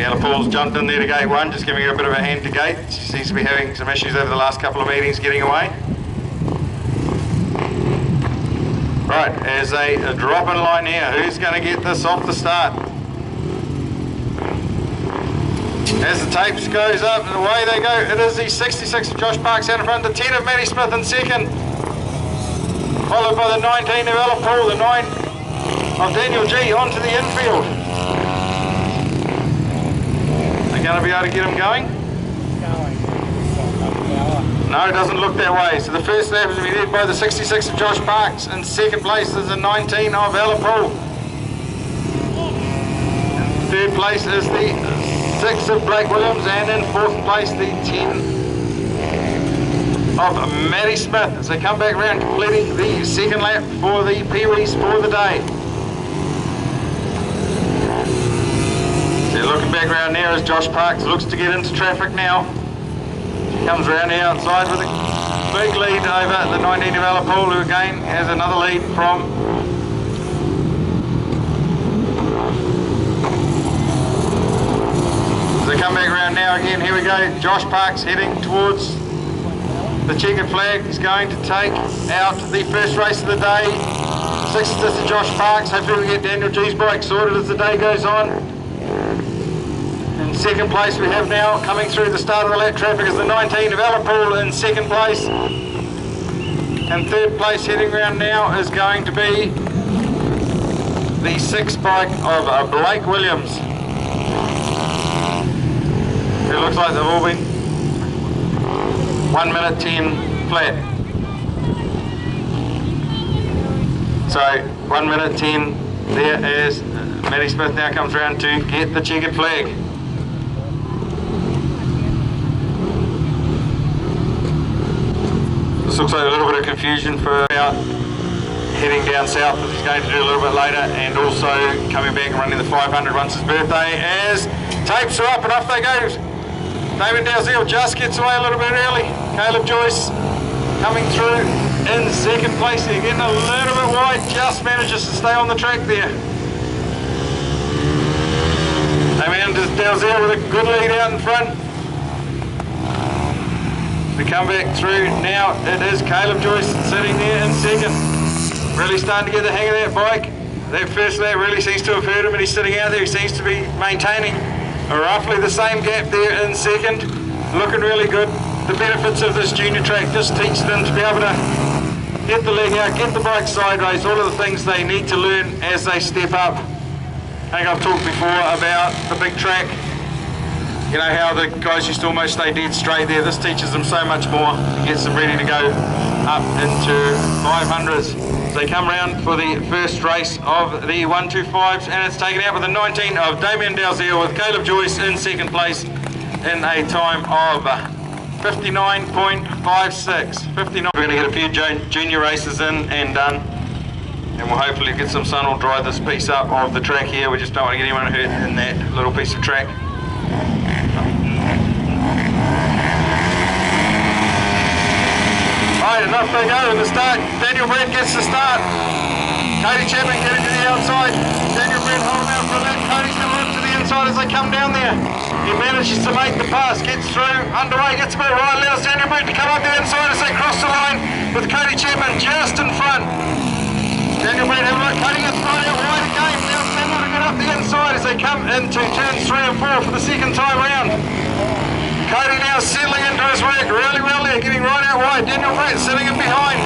Ella Paul's jumped in there to gate 1, just giving her a bit of a hand to gate. She seems to be having some issues over the last couple of meetings getting away. Right, as a drop in line here, who's going to get this off the start? As the tapes goes up and away they go, it is the 66 of Josh Parks out in front, the 10 of Maddie Smith in second, followed by the 19 of Ella Paul, the 9 of Daniel G onto the infield. They're going to be able to get him going? No, it doesn't look that way. So the first lap is to be led by the 66 of Josh Parks. In second place is the 19 of Ella Paul. In third place is the 6 of Blake Williams, and in fourth place the 10 of Maddie Smith as they come back around, completing the second lap for the Pee-wees for the day. So looking back around there as Josh Parks looks to get into traffic now. Comes around the outside with a big lead over the 19 of Ella Paul, who again has another lead from they come back around now again. Here we go. Josh Parks heading towards the checkered flag. He's going to take out the first race of the day. 66 to Josh Parks. Hopefully we get Daniel G's bike sorted as the day goes on. In second place we have now, coming through the start of the lap traffic, is the 19 of Ella Paul in second place. And third place heading around now is going to be the 6 bike of Blake Williams. It looks like they've all been 1 minute 10 flat. So 1 minute 10 there as Maddie Smith now comes around to get the checkered flag. This looks like a little bit of confusion for about heading down south, which he's going to do a little bit later, and also coming back and running the 500 once his birthday, as tapes are up and off they go. David Dalziel just gets away a little bit early. Caleb Joyce coming through in second place here, getting a little bit wide, just manages to stay on the track there. David Dalziel with a good lead out in front. We come back through now, it is Caleb Joyce sitting there in second. Really starting to get the hang of that bike. That first lap really seems to have hurt him, and he's sitting out there. He seems to be maintaining roughly the same gap there in second. Looking really good. The benefits of this junior track just teach them to be able to get the leg out, get the bike sideways, all of the things they need to learn as they step up. I think I've talked before about the big track. You know how the guys used to almost stay dead straight there. This teaches them so much more. It gets them ready to go up into 500s. So they come round for the first race of the 125s, and it's taken out with the 19 of Damien Dalziel, with Caleb Joyce in second place in a time of 59.56. 59. We're going to get a few junior races in and done, and we'll hopefully get some sun or dry this piece up of the track here. We just don't want to get anyone hurt in that little piece of track. Right, and off they go in the start. Daniel Brett gets the start. Cody Chapman getting to the outside. Daniel Brett holding out for a lap. Cody's coming up to the inside as they come down there. He manages to make the pass, gets through, underway, gets a bit right, allows Daniel Brett to come up the inside as they cross the line, with Cody Chapman just in front. Daniel Brett having a look, Cody gets right out wide again. Now Samuel to get up the inside as they come into turns 3 and 4 for the second time round. Cody now settling into his work really well there, getting right out wide. Daniel Brett sitting in behind.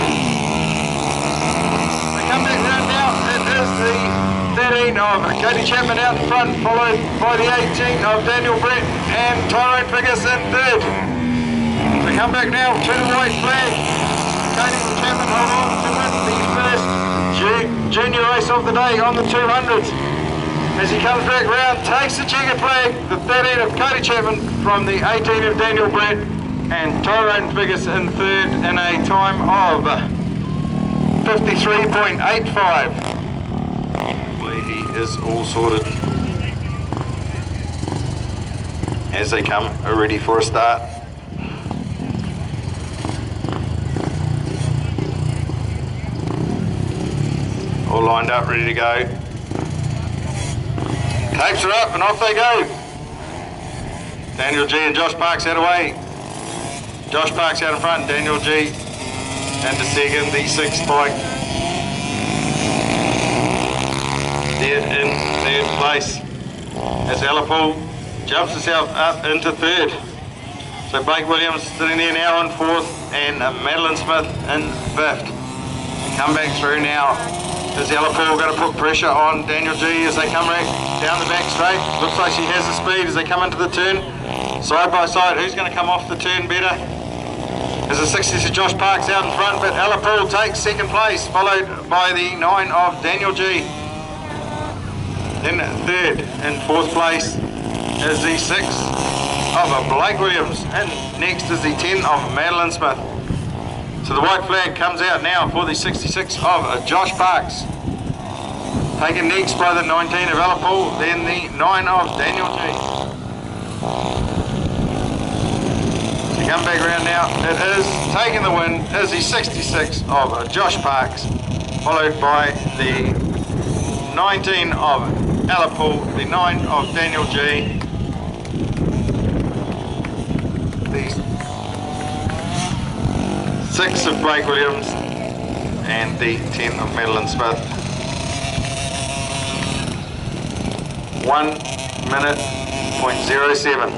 They come back round now. It is the 13 of Cody Chapman out in front, followed by the 18 of Daniel Brett and Tyrone Figgis in third. They come back now to the white flag. Cody Chapman hold on to win the first junior race of the day on the 200s. As he comes back round, takes the checkered flag, the 13 of Cody Chapman from the 18 of Daniel Brett, and Tyrone Figgis in third in a time of 53.85. He is all sorted as they come ready for a start. All lined up, ready to go. Tapes are up and off they go. Daniel G and Josh Parks out away. Josh Parks out in front, Daniel G into second, the 6th bike. There in 3rd place. As Alipool jumps himself up into 3rd. So Blake Williams sitting there now in 4th and Madeline Smith in 5th. Come back through now. Is Alipool going to put pressure on Daniel G as they come right down the back straight? Looks like she has the speed as they come into the turn. Side by side, who's going to come off the turn better? There's a 60 Josh Parks out in front, but Alipool takes 2nd place, followed by the 9 of Daniel G. In 3rd and 4th place is the 6 of Blake Williams, and next is the 10 of Madeline Smith. So the white flag comes out now for the 66 of Josh Parks. Taken next by the 19 of Alipool, then the 9 of Daniel G. So come back around now, it is taking the win is the 66 of Josh Parks, followed by the 19 of Alipool, the 9 of Daniel G, the 6 of Blake Williams, and the 10 of Madeline Smith. 1 minute, 0.07.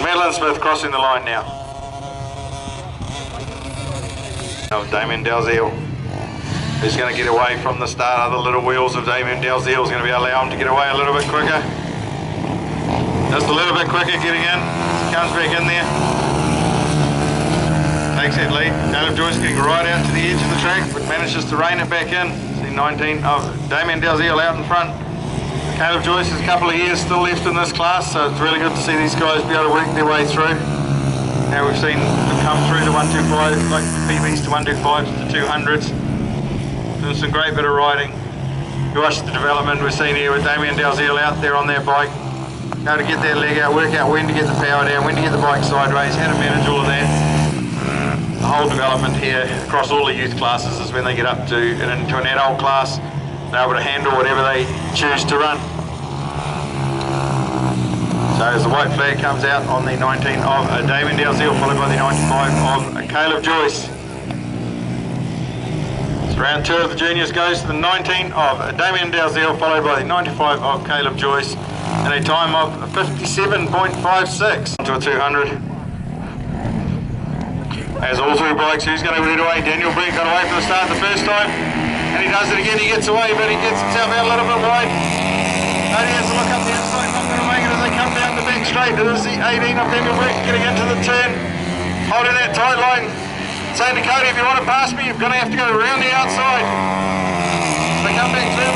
Madeline Smith crossing the line now. Of Damien Dalziel, who's going to get away from the start. The little wheels of Damien Dalziel is going to be allow him to get away a little bit quicker. Just a little bit quicker getting in. Comes back in there. Takes that lead. Caleb Joyce getting right out to the edge of the track, but manages to rein it back in. The 19 of Damien Dalziel out in front. Caleb Joyce has a couple of years still left in this class, so it's really good to see these guys be able to work their way through. Now we've seen them come through the 125, like PBs to 125s to 200s. Doing some great bit of riding. You watch the development we're seeing here with Damien Dalziel out there on their bike. How to get that leg out, work out when to get the power down, when to get the bike sideways, how to manage all of that. The whole development here across all the youth classes is when they get up to into an adult class, they're able to handle whatever they choose to run. So as the white flag comes out on the 19 of Damien Dalziel, followed by the 95 of Caleb Joyce. So round 2 of the juniors goes to the 19 of Damien Dalziel, followed by the 95 of Caleb Joyce, and a time of 57.56 to a 200. As all 3 bikes, who's going to lead away? Daniel Brett got away from the start the first time, and he does it again. He gets away, but he gets himself out a little bit wide. Cody has to look up the inside, not going to make it as they come down the back straight. It is the 18 of Daniel Brett getting into the turn, holding that tight line, saying to Cody, if you want to pass me, you're going to have to go around the outside. They come back through.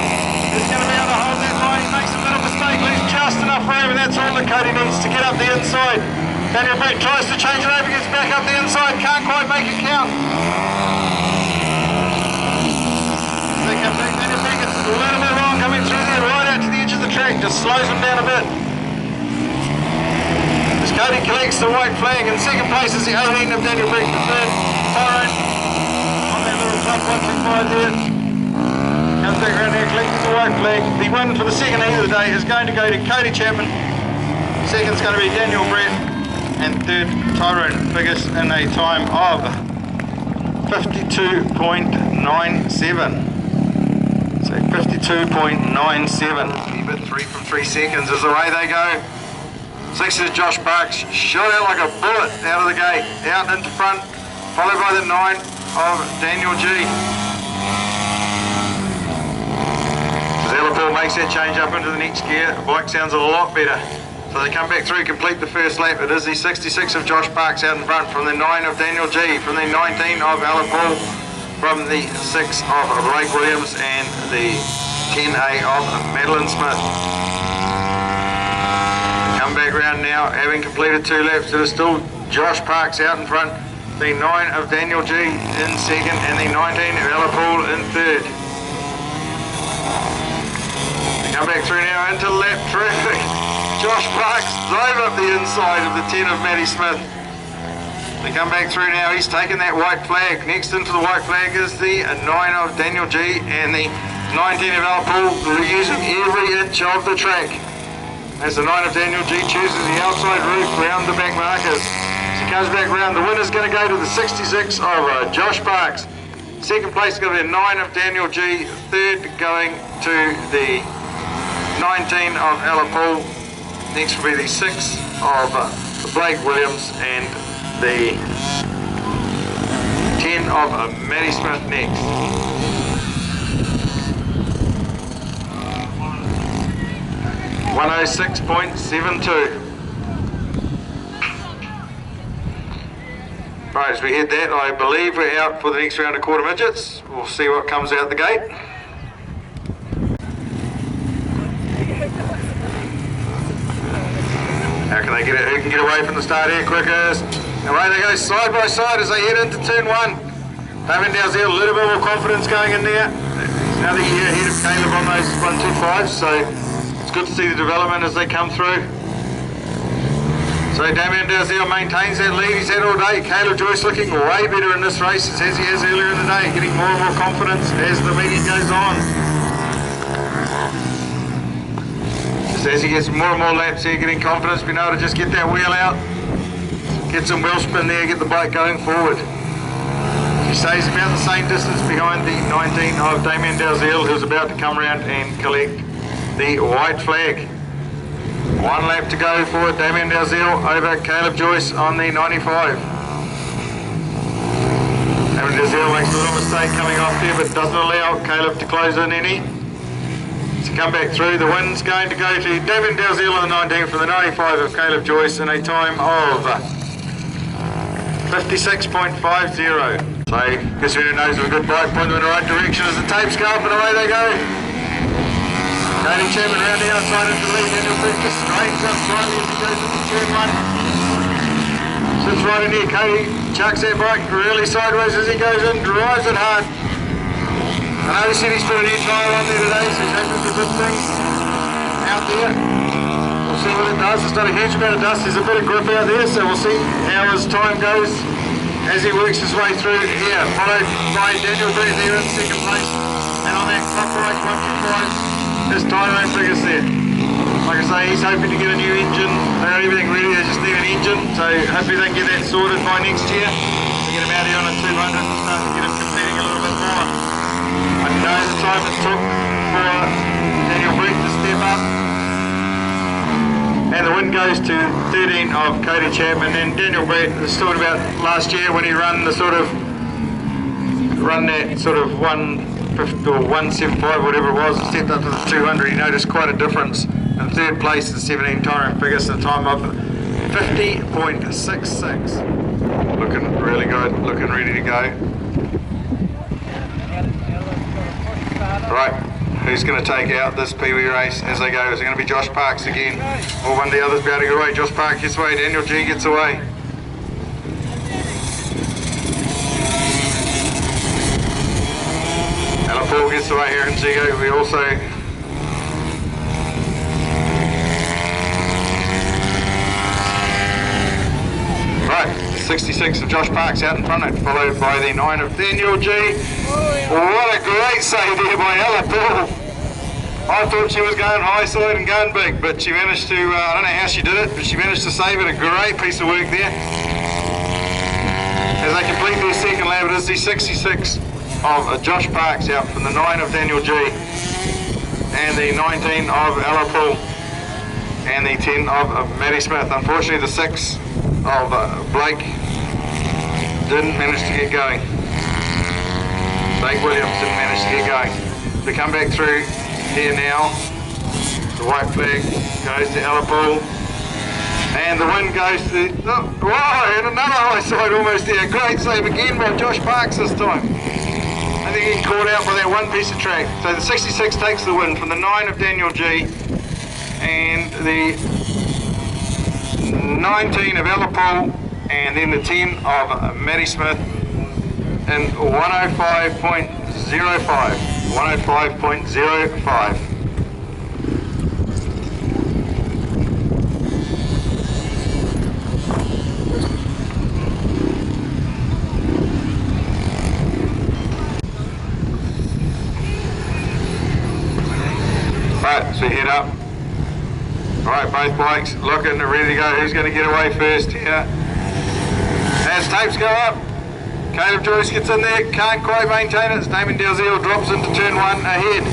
He's going to be able to hold that line. He makes a little mistake, leaves just enough room, and that's all that Cody needs to get up the inside. Daniel Brett tries to change it over, gets back up the inside, can't quite make it count. They come back, Daniel Brett gets a little bit wrong coming through there, right out to the edge of the track, just slows him down a bit. As Cody collects the white flag, in second place is the 18 of Daniel Brett, the third, Tyrone, on that little top 125 there. Comes back around here, collecting the white flag. The win for the second heat of the day is going to go to Cody Chapman. Second's going to be Daniel Brett, and third Tyrone Figgis in a time of 52.97. So 52.97. Keep it 3 from 3 seconds is the way they go. 6 is Josh Parks, shot out like a bullet out of the gate, out into front, followed by the 9 of Daniel G. Alipool makes that change up into the next gear. The bike sounds a lot better. So they come back through, complete the first lap. It is the 66 of Josh Parks out in front, from the 9 of Daniel G, from the 19 of Alipool, from the 6 of Blake Williams, and the 10A of Madeline Smith. Come back round now, having completed 2 laps. It is still Josh Parks out in front, the 9 of Daniel G in second, and the 19 of Alipool in third. They come back through now into lap traffic. Josh Parks drove up the inside of the 10 of Matty Smith. They come back through now, he's taken that white flag. Next into the white flag is the 9 of Daniel G and the 19 of Al Paul, using every inch of the track. As the 9 of Daniel G chooses the outside route round the back markers. As he comes back round, the winner's going to go to the 66 of Josh Parks. Second place is going to be the 9 of Daniel G. Third going to the 19 of Al Paul. Next will be the 6 of Blake Williams and the 10 of Matty Smith next. .106.72. Right, as we hit that, I believe we're out for the next round of quarter midgets. We'll see what comes out the gate. How can they get it? Who can get away from the start here quickest? Away they go side by side as they head into turn 1. David Dalziel, a little bit more confidence going in there. Another year ahead of Caleb on those 125, so it's good to see the development as they come through. So Damien Dalziel maintains that lead, he's had all day. Caleb Joyce looking way better in this race as he has earlier in the day, getting more and more confidence as the meeting goes on. Just as he gets more and more laps here, getting confidence, being able to just get that wheel out, get some wheel spin there, get the bike going forward. He stays about the same distance behind the 19 of Damien Dalziel, who's about to come around and collect the white flag. 1 lap to go for Damien Dalziel over Caleb Joyce on the 95. Damien Dalziel makes a little mistake coming off there, but doesn't allow Caleb to close in any. To come back through, the win's going to go to Damien Dalziel on the 19 from the 95 of Caleb Joyce in a time of 56.50. So Kasuna knows of a good bike, point them in the right direction as the tapes go up and away they go. Cody Chapman around the outside into the lead, Daniel Brewster straightens up slightly as he goes into turn 1. Sits right in here, Cody chucks that bike really sideways as he goes in, drives it hard. I know he said he's put an air tyre on there today, so he's hoping for good things out there. We'll see what it does. It's not a huge amount of dust, there's a bit of grip out there, so we'll see how his time goes as he works his way through here, followed by Daniel Brett there in second place. And on that top right, 125, his Tyrone figures there. Like I say, he's hoping to get a new engine. They got everything ready, they just need an engine, so hopefully they can get that sorted by next year. To get him out here on a 200 and start to get him competing a little bit more. I know the time it took for Daniel Brett to step up. And the win goes to 13 of Cody Chapman. And Daniel Brett is talking about last year when he run that sort of 150 or 175, whatever it was, and stepped up to the 200. He noticed quite a difference. In third place, the 17 Tyrone figures, a time of 50.66. Looking really good, looking ready to go. Right, who's going to take out this Pee Wee race as they go? Is it going to be Josh Parks again? Or one of the others be able to get away? Josh Parks gets away, Daniel G gets away. Alan Paul gets away here in Zigo. We also... Right, 66 of Josh Parks out in front of it, followed by the 9 of Daniel G. What a great save there by Ella Paul. I thought she was going high side and going big, but she managed to, I don't know how she did it, but she managed to save it. A great piece of work there. As they complete their second lap, it is the 66 of Josh Parks out from the 9 of Daniel G. And the 19 of Ella Paul. And the 10 of Matty Smith. Unfortunately, the 6 of Blake didn't manage to get going. Blake Williams didn't manage to get going. They come back through here now. The white flag goes to Ella Paul. And the win goes to, and another high side almost there. Great save again by Josh Parks this time. I think he caught out by that one piece of track. So the 66 takes the win from the 9 of Daniel G. And the 19 of Ella Paul, and then the 10 of Matty Smith in 105.05. 105.05. Right, so head up. Alright, both bikes looking, ready to go. Who's going to get away first here? As tapes go up, Caleb Joyce gets in there, can't quite maintain it. Damien Dalziel drops into turn 1 ahead.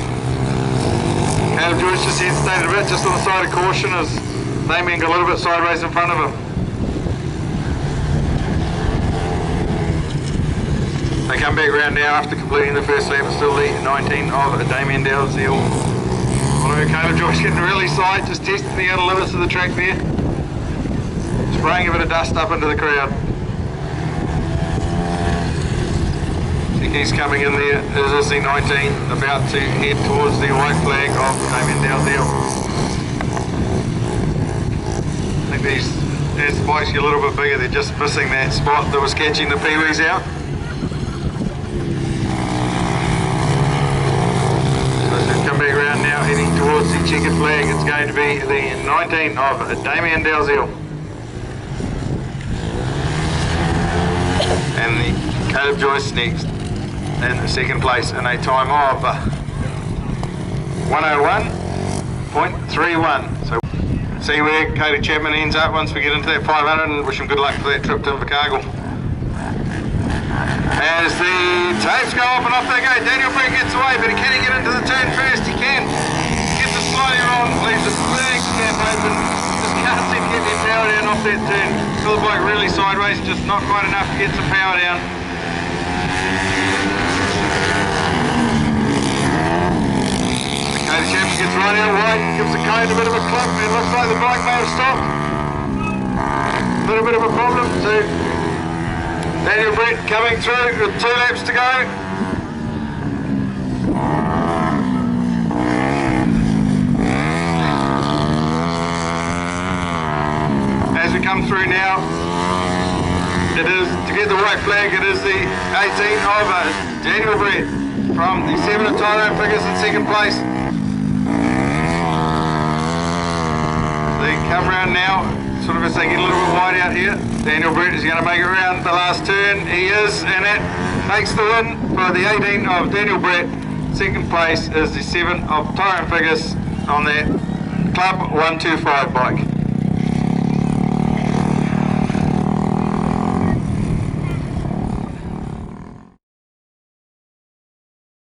Caleb Joyce just hesitated a bit, just on the side of caution as Damien got a little bit sideways in front of him. They come back round now after completing the first lap, still the 19 of Damien Dalziel. Although Caleb Joyce getting really side, just testing the outer limits of the track there. Spraying a bit of dust up into the crowd. I think he's coming in there, this is the 19, about to head towards the white flag of Damien Dalziel. I think these, as the bikes get a little bit bigger, they're just missing that spot that was catching the peewees out. Come back around now, heading towards the checkered flag. It's going to be the 19 of Damien Dalziel. And the Caleb Joyce next in second place in a time of 101.31. So see where Cody Chapman ends up once we get into that 500, and wish him good luck for that trip to Invercargill. As the tapes go up and off they go, Daniel Brett gets away, but can he get into the turn first? He can. Gets it slightly wrong, leaves a big gap open. Just can't seem to get their power down off that turn. Still the bike really sideways, just not quite enough to get some power down. Cody Chapman gets right out wide, gives the cone a bit of a clip. It looks like the bike may have stopped. A little bit of a problem too. Daniel Brett coming through with 2 laps to go. As we come through now, it is, to get the white flag, it is the 18 of Daniel Brett from the 7 of Tyrone Figures in second place. They come round now, sort of as they get a little bit wide out here. Daniel Brett is going to make it around the last turn. He is, and that takes the win for the 18 of Daniel Brett. Second place is the 7 of Tyrone Figures on that Club 125 bike.